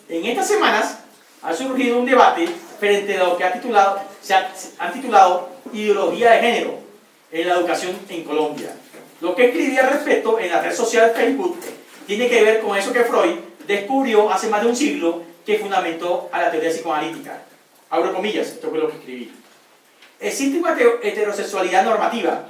En estas semanas ha surgido un debate frente a lo que han titulado ideología de género en la educación en Colombia. Lo que escribí al respecto en la red social Facebook tiene que ver con eso que Freud descubrió hace más de un siglo, que fundamentó a la teoría psicoanalítica. Abro comillas, esto fue lo que escribí. Existe una heterosexualidad normativa.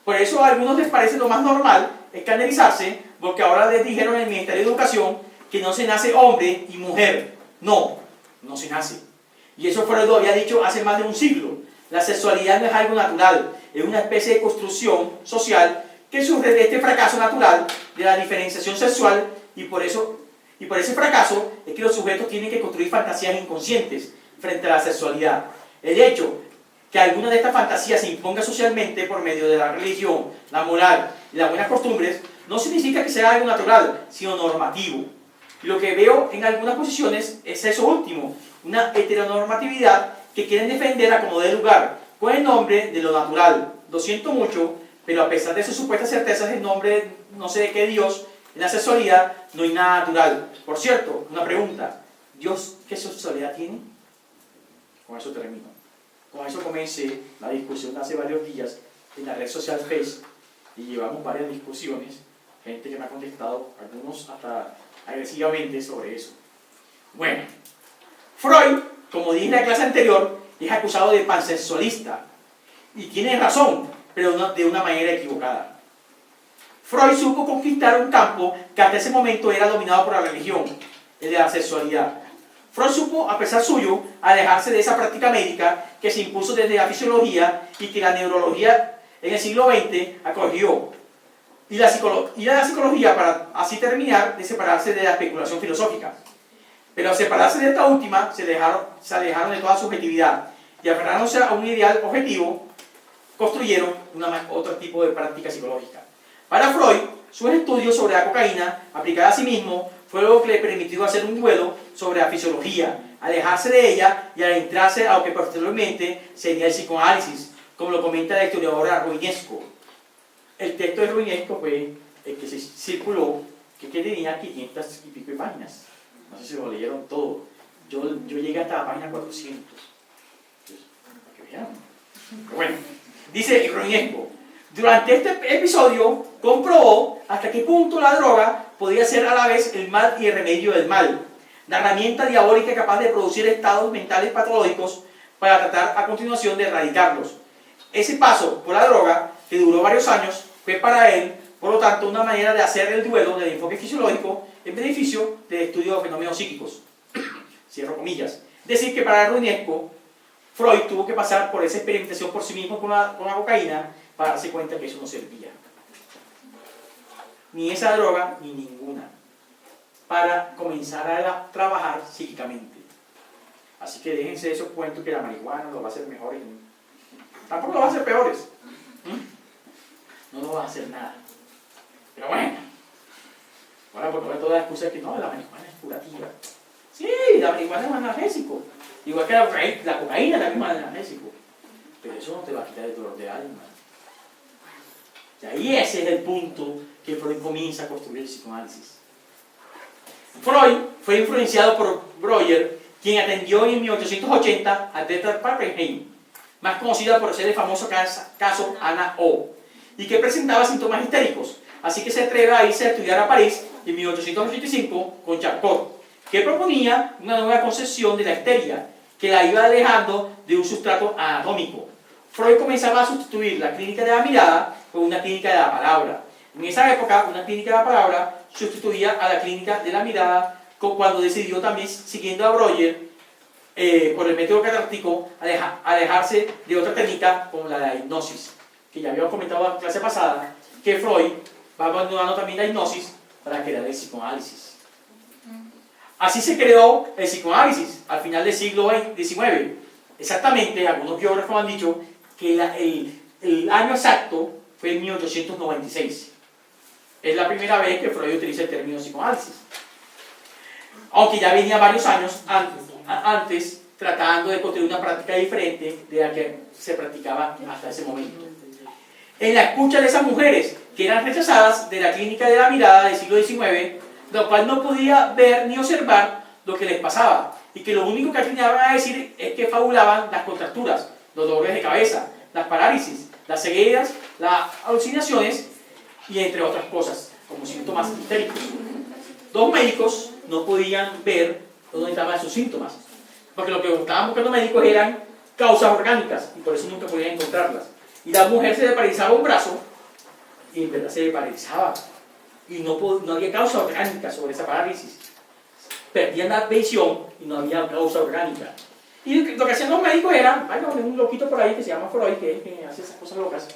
Por eso a algunos les parece lo más normal escandalizarse, porque ahora les dijeron en el Ministerio de Educación que no se nace hombre y mujer. No, no se nace. Y eso Freud lo había dicho hace más de un siglo. La sexualidad no es algo natural, es una especie de construcción social que surge de este fracaso natural de la diferenciación sexual, y por ese fracaso es que los sujetos tienen que construir fantasías inconscientes frente a la sexualidad. El hecho que alguna de estas fantasías se imponga socialmente por medio de la religión, la moral y las buenas costumbres no significa que sea algo natural, sino normativo. Y lo que veo en algunas posiciones es eso último, una heteronormatividad que quieren defender a como dé lugar, con el nombre de lo natural. Lo siento mucho, pero a pesar de sus supuestas certezas en nombre no sé de qué Dios, en la sexualidad no hay nada natural. Por cierto, una pregunta: ¿Dios qué sexualidad tiene? Con eso termino. Con eso comencé la discusión hace varios días en la red social Facebook, y llevamos varias discusiones, gente que me ha contestado, algunos hasta agresivamente, sobre eso. Bueno, Freud, como dije en la clase anterior, es acusado de pansexualista, y tiene razón, pero de una manera equivocada. Freud supo conquistar un campo que hasta ese momento era dominado por la religión, el de la sexualidad. Freud supo, a pesar suyo, alejarse de esa práctica médica que se impuso desde la fisiología y que la neurología en el siglo XX acogió, y la psicología, para así terminar de separarse de la especulación filosófica. Pero al separarse de esta última, se alejaron de toda subjetividad, y aferrándose a un ideal objetivo, construyeron otro tipo de práctica psicológica. Para Freud, sus estudios sobre la cocaína aplicada a sí mismo fue lo que le permitió hacer un duelo sobre la fisiología, alejarse de ella y adentrarse a lo que posteriormente sería el psicoanálisis, como lo comenta la historiadora Roinesco. El texto de Roinesco fue el que se circuló, que tenía 500 y pico de páginas. No sé si lo leyeron todo. Yo llegué hasta la página 400. Entonces, para que vean. Pero bueno, dice Roinesco: durante este episodio comprobó hasta qué punto la droga podía ser a la vez el mal y el remedio del mal, la herramienta diabólica capaz de producir estados mentales patológicos para tratar a continuación de erradicarlos. Ese paso por la droga, que duró varios años, fue para él, por lo tanto, una manera de hacer el duelo del enfoque fisiológico en beneficio del estudio de fenómenos psíquicos. Cierro comillas. Es decir, que para Roinesco, Freud tuvo que pasar por esa experimentación por sí mismo con la cocaína para darse cuenta que eso no servía. Ni esa droga, ni ninguna, para comenzar a trabajar psíquicamente. Así que déjense esos cuentos que la marihuana los va a hacer mejores. Tampoco los va a hacer peores. No nos va a hacer nada. Pero bueno. Ahora, porque toda la excusa es que no, la marihuana es curativa. Sí, la marihuana es analgésico. Igual que la cocaína es la misma analgésico. Pero eso no te va a quitar el dolor de alma. Y ahí ese es el punto que Freud comienza a construir el psicoanálisis. Freud fue influenciado por Breuer, quien atendió en 1880 a Greta Pappenheim, más conocida por ser el famoso caso Ana O, y que presentaba síntomas histéricos. Así que se atreve a irse a estudiar a París en 1885 con Charcot, que proponía una nueva concepción de la histeria, que la iba alejando de un sustrato anatómico. Freud comenzaba a sustituir la clínica de la mirada por una clínica de la palabra. En esa época, una clínica de la palabra sustituía a la clínica de la mirada, cuando decidió también, siguiendo a Breuer, por el método catártico, alejarse de otra técnica como la de la hipnosis, que ya habíamos comentado en la clase pasada, que Freud va abandonando también la hipnosis para crear el psicoanálisis. Así se creó el psicoanálisis al final del siglo XIX. Exactamente, algunos biógrafos han dicho que el año exacto fue en 1896. Es la primera vez que Freud utiliza el término psicoanálisis. Aunque ya venía varios años antes tratando de construir una práctica diferente de la que se practicaba hasta ese momento. En la escucha de esas mujeres que eran rechazadas de la clínica de la mirada del siglo XIX, lo cual no podía ver ni observar, lo que les pasaba y que lo único que atinaban a decir es que fabulaban las contracturas, los dolores de cabeza, las parálisis, las cegueras, las alucinaciones y entre otras cosas, como síntomas histéricos. Dos médicos no podían ver dónde estaban sus síntomas, porque lo que estaban buscando médicos eran causas orgánicas y por eso nunca podían encontrarlas. Y la mujer se le paralizaba un brazo y en verdad se le paralizaba y no había causa orgánica sobre esa parálisis. Perdían la visión y no había causa orgánica. Y lo que hacían los médicos era, hay un loquito por ahí que se llama Freud, que hace esas cosas locas,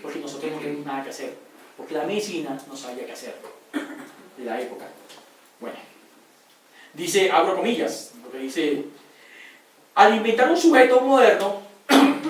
porque nosotros no tenemos nada que hacer, porque la medicina no sabía qué hacer de la época. Bueno, dice, abro comillas, porque dice, al inventar un sujeto moderno,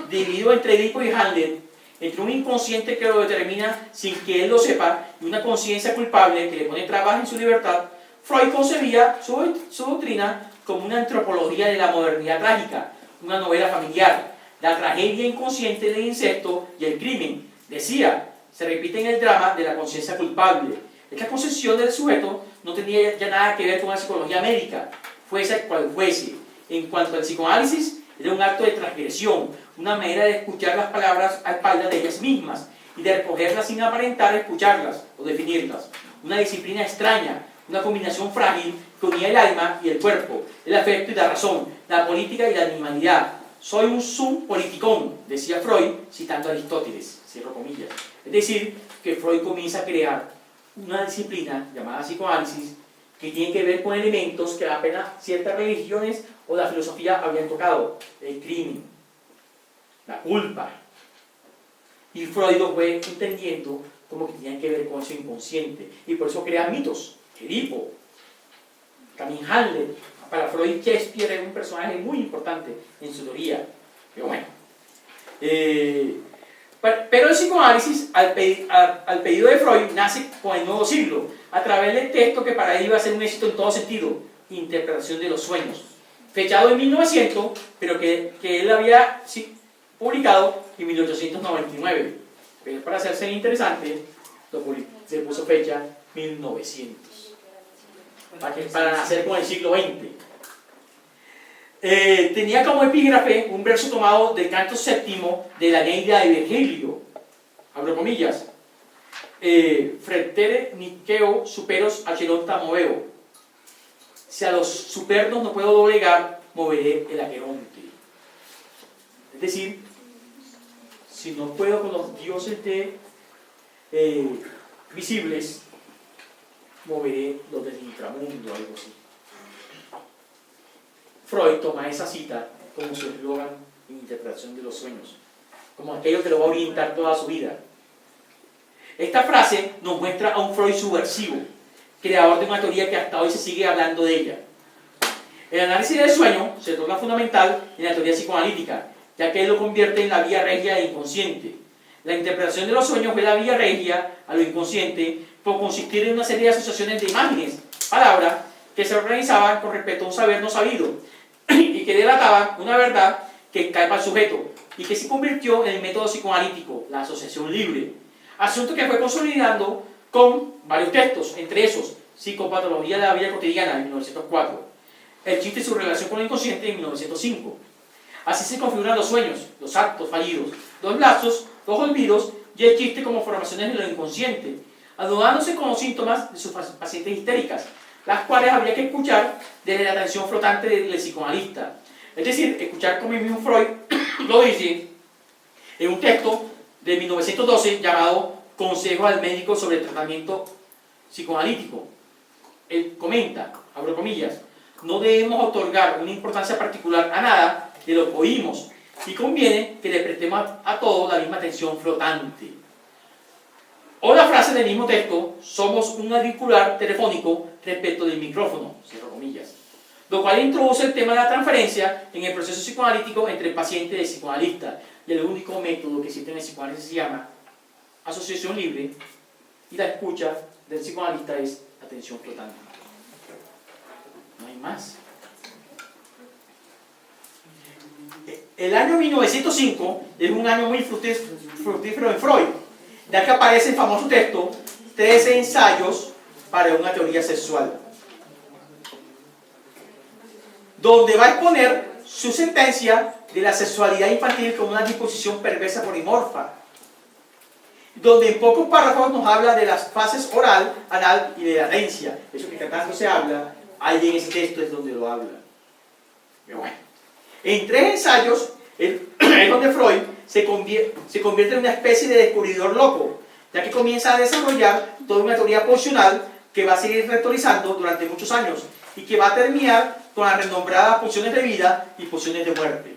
dividido entre Edipo y Hamlet, entre un inconsciente que lo determina sin que él lo sepa y una conciencia culpable que le pone trabas en su libertad, Freud concebía su doctrina como una antropología de la modernidad trágica, una novela familiar, la tragedia inconsciente del incesto y el crimen. Decía, se repite en el drama de la conciencia culpable. Esta concepción del sujeto no tenía ya nada que ver con la psicología médica, fuese cual fuese. En cuanto al psicoanálisis, era un acto de transgresión, una manera de escuchar las palabras a espaldas de ellas mismas y de recogerlas sin aparentar escucharlas o definirlas. Una disciplina extraña, una combinación frágil que unía el alma y el cuerpo, el afecto y la razón, la política y la animalidad. Soy un sum politicón, decía Freud, citando a Aristóteles, cierro comillas. Es decir, que Freud comienza a crear una disciplina llamada psicoanálisis que tiene que ver con elementos que apenas ciertas religiones o la filosofía habían tocado: el crimen, la culpa. Y Freud lo fue entendiendo como que tenían que ver con su inconsciente, y por eso crea mitos. Edipo, también Hamlet. Para Freud, Shakespeare era un personaje muy importante en su teoría. Pero bueno, pero el psicoanálisis, al pedido de Freud, nace con el nuevo siglo, a través del texto que para él iba a ser un éxito en todo sentido: Interpretación de los sueños, fechado en 1900, pero que él había publicado en 1899. Pero para hacerse interesante, se puso fecha 1900, para nacer con el siglo XX. Tenía como epígrafe un verso tomado del canto séptimo de la Eneida de Virgilio, abro comillas, fretere niqueo superos acheronta moveo. Si a los supernos no puedo doblegar, moveré el aqueronte. Es decir, si no puedo con los dioses visibles, moveré los del inframundo, algo así. Freud toma esa cita como su eslogan en Interpretación de los Sueños, como aquello que lo va a orientar toda su vida. Esta frase nos muestra a un Freud subversivo, creador de una teoría que hasta hoy se sigue hablando de ella. El análisis del sueño se torna fundamental en la teoría psicoanalítica, ya que él lo convierte en la vía regia del inconsciente. La interpretación de los sueños fue la vía regia a lo inconsciente por consistir en una serie de asociaciones de imágenes, palabras, que se organizaban con respecto a un saber no sabido y que delataban una verdad que cae para el sujeto y que se convirtió en el método psicoanalítico, la asociación libre. Asunto que fue consolidando con varios textos, entre esos Psicopatología de la vida cotidiana en 1904, El chiste y su relación con el inconsciente en 1905. Así se configuran los sueños, los actos fallidos, los lapsos, los olvidos y el chiste como formaciones de lo inconsciente, adulándose con los síntomas de sus pacientes histéricas, las cuales habría que escuchar desde la atención flotante del psicoanalista. Es decir, escuchar como el mismo Freud lo dice en un texto de 1912 llamado Consejo al médico sobre el tratamiento psicoanalítico. Él comenta, abro comillas, no debemos otorgar una importancia particular a nada de lo que oímos y conviene que le prestemos a todo la misma atención flotante. O la frase del mismo texto, somos un auricular telefónico respecto del micrófono, cierro comillas, lo cual introduce el tema de la transferencia en el proceso psicoanalítico entre el paciente y el psicoanalista, y el único método que existe en el psicoanálisis se llama asociación libre, y la escucha del psicoanalista es atención flotante. No hay más. El año 1905 es un año muy fructífero en Freud, ya que aparece el famoso texto 13 ensayos para una teoría sexual. donde va a exponer su sentencia de la sexualidad infantil como una disposición perversa polimorfa, donde en pocos párrafos nos habla de las fases oral, anal y de latencia. Eso que tanto se habla, ahí en ese texto es donde lo habla. Pero bueno, en 3 ensayos es donde Freud se convierte en una especie de descubridor loco, ya que comienza a desarrollar toda una teoría pulsional que va a seguir rectorizando durante muchos años y que va a terminar con las renombradas pulsiones de vida y pulsiones de muerte.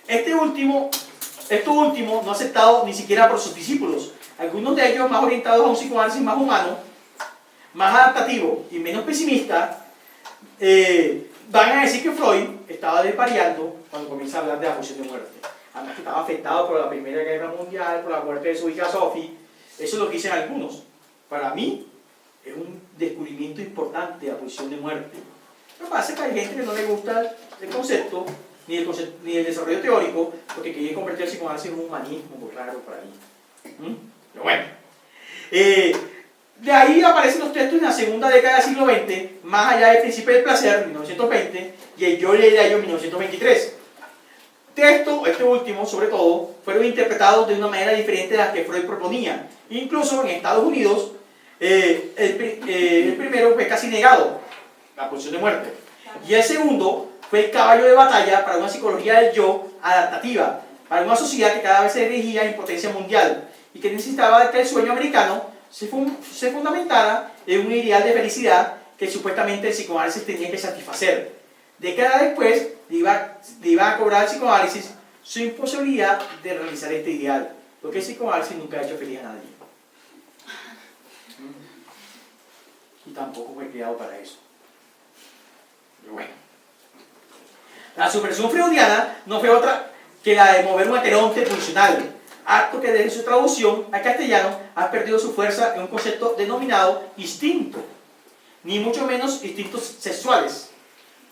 Esto último no aceptado ni siquiera por sus discípulos, algunos de ellos más orientados a un psicoanálisis más humano, más adaptativo y menos pesimista, van a decir que Freud estaba desvariando cuando comienza a hablar de la pulsión de muerte. Además que estaba afectado por la Primera Guerra Mundial, por la muerte de su hija Sophie. Eso es lo que dicen algunos. Para mí es un descubrimiento importante la pulsión de muerte. Lo que pasa es que hay gente que no le gusta el concepto, ni el desarrollo teórico, porque quiere convertir el psicoanálisis en un humanismo, muy raro por ahí. Pero bueno. De ahí aparecen los textos en la segunda década del siglo XX, más allá del Príncipe del Placer, 1920, y el Yo leí de ello, 1923. Textos, este último sobre todo, fueron interpretados de una manera diferente de la que Freud proponía. Incluso en Estados Unidos, el primero fue casi negado, la pulsión de muerte. Y el segundo fue el caballo de batalla para una psicología del yo adaptativa, para una sociedad que cada vez se dirigía en potencia mundial y que necesitaba que el sueño americano se fundamentara en un ideal de felicidad que supuestamente el psicoanálisis tenía que satisfacer. Décadas después iba a cobrar el psicoanálisis su imposibilidad de realizar este ideal, porque el psicoanálisis nunca ha hecho feliz a nadie. Y tampoco fue creado para eso. Pero bueno. La subversión freudiana no fue otra que la de mover un heteronte pulsional, acto que desde su traducción al castellano ha perdido su fuerza en un concepto denominado instinto, ni mucho menos instintos sexuales.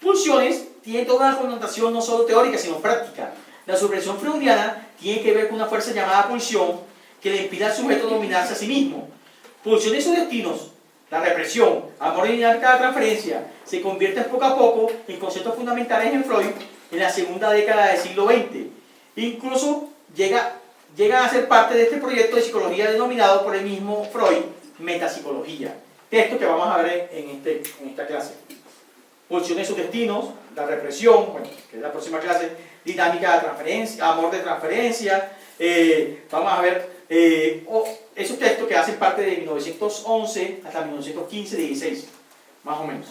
Pulsiones tienen toda una connotación no solo teórica, sino práctica. La subversión freudiana tiene que ver con una fuerza llamada pulsión que le impide al sujeto dominarse a sí mismo. Pulsiones o destinos, la represión, amor y dinámica de la transferencia, se convierten poco a poco en conceptos fundamentales en Freud en la segunda década del siglo XX. Incluso llegan a ser parte de este proyecto de psicología denominado por el mismo Freud metapsicología. Texto que vamos a ver en esta clase. Pulsiones o destinos, la represión, bueno, que es la próxima clase, dinámica de transferencia, amor de transferencia, vamos a ver esos textos que hacen parte de 1911 hasta 1915-16, más o menos.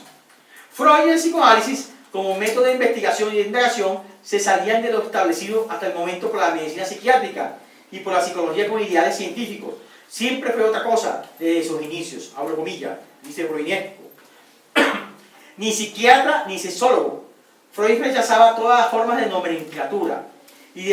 Freud y el psicoanálisis, como método de investigación y de indagación, se salían de lo establecido hasta el momento por la medicina psiquiátrica y por la psicología con ideales científicos. Siempre fue otra cosa desde sus inicios, abro comillas, dice Broniesco. Ni psiquiatra ni sexólogo. Freud rechazaba todas las formas de nomenclatura y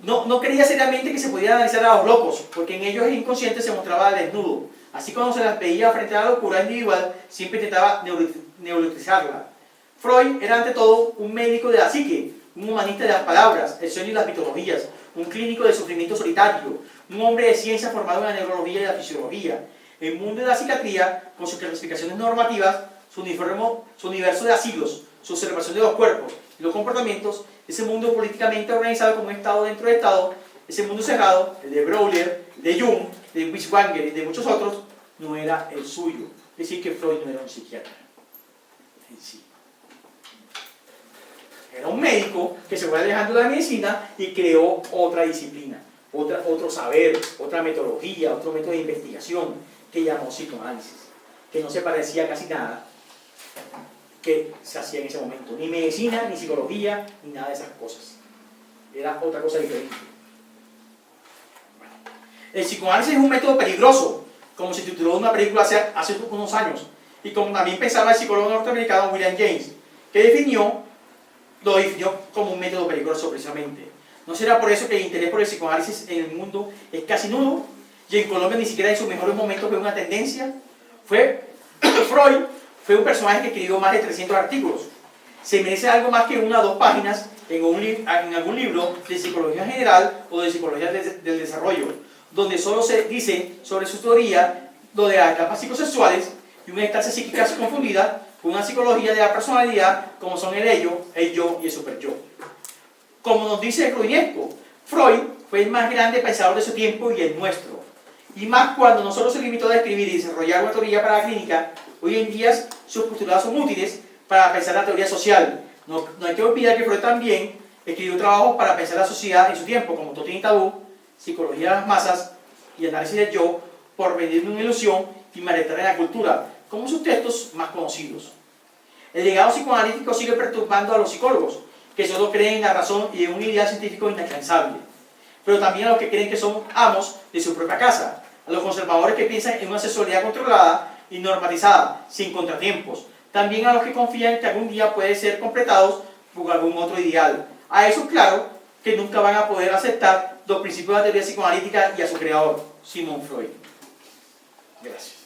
no creía seriamente que se pudiera analizar a los locos, porque en ellos el inconsciente se mostraba desnudo. Así cuando se las veía frente a la locura individual, siempre intentaba neurotizarla. Freud era ante todo un médico de la psique, un humanista de las palabras, el sueño y las mitologías, un clínico de sufrimiento solitario, un hombre de ciencia formado en la neurología y la fisiología. El mundo de la psiquiatría, con sus clasificaciones normativas, su universo de asilos, su observación de los cuerpos y los comportamientos, ese mundo políticamente organizado como un Estado dentro de Estado, ese mundo cerrado, el de Brouwer, de Jung, de Bischwanger y de muchos otros, no era el suyo. Es decir, que Freud no era un psiquiatra en sí. Era un médico que se fue alejando de la medicina y creó otra disciplina, otro saber, otra metodología, otro método de investigación que llamó psicoanálisis, que no se parecía casi nada que se hacía en ese momento, ni medicina, ni psicología, ni nada de esas cosas. Era otra cosa diferente. Bueno. El psicoanálisis es un método peligroso, como se tituló una película hace unos años, y como también pensaba el psicólogo norteamericano William James, que lo definió como un método peligroso precisamente. ¿No será por eso que el interés por el psicoanálisis en el mundo es casi nulo? Y en Colombia ni siquiera en sus mejores momentos fue una tendencia. Freud fue un personaje que escribió más de 300 artículos. Se merece algo más que 1 o 2 páginas en algún libro de psicología general o de psicología del desarrollo, donde solo se dice sobre su teoría, lo de las etapas psicosexuales, y una instancia psíquica confundida con una psicología de la personalidad como son el ello, el yo y el superyo. Como nos dice Freudinesco, Freud fue el más grande pensador de su tiempo y el nuestro. Y más cuando no solo se limitó a escribir y desarrollar una teoría para la clínica, hoy en día sus postulados son útiles para pensar la teoría social. No hay que olvidar que Freud también escribió trabajos para pensar la sociedad en su tiempo, como Totem y Tabú, Psicología de las masas y Análisis del yo, por venir una ilusión y malestar en la cultura, como sus textos más conocidos. El legado psicoanalítico sigue perturbando a los psicólogos, que solo creen en la razón y en un ideal científico inalcanzable, pero también a los que creen que son amos de su propia casa, a los conservadores que piensan en una sexualidad controlada y normatizada, sin contratiempos, también a los que confían que algún día puede ser completados por algún otro ideal. A eso, claro, que nunca van a poder aceptar los principios de la teoría psicoanalítica y a su creador, Sigmund Freud. Gracias.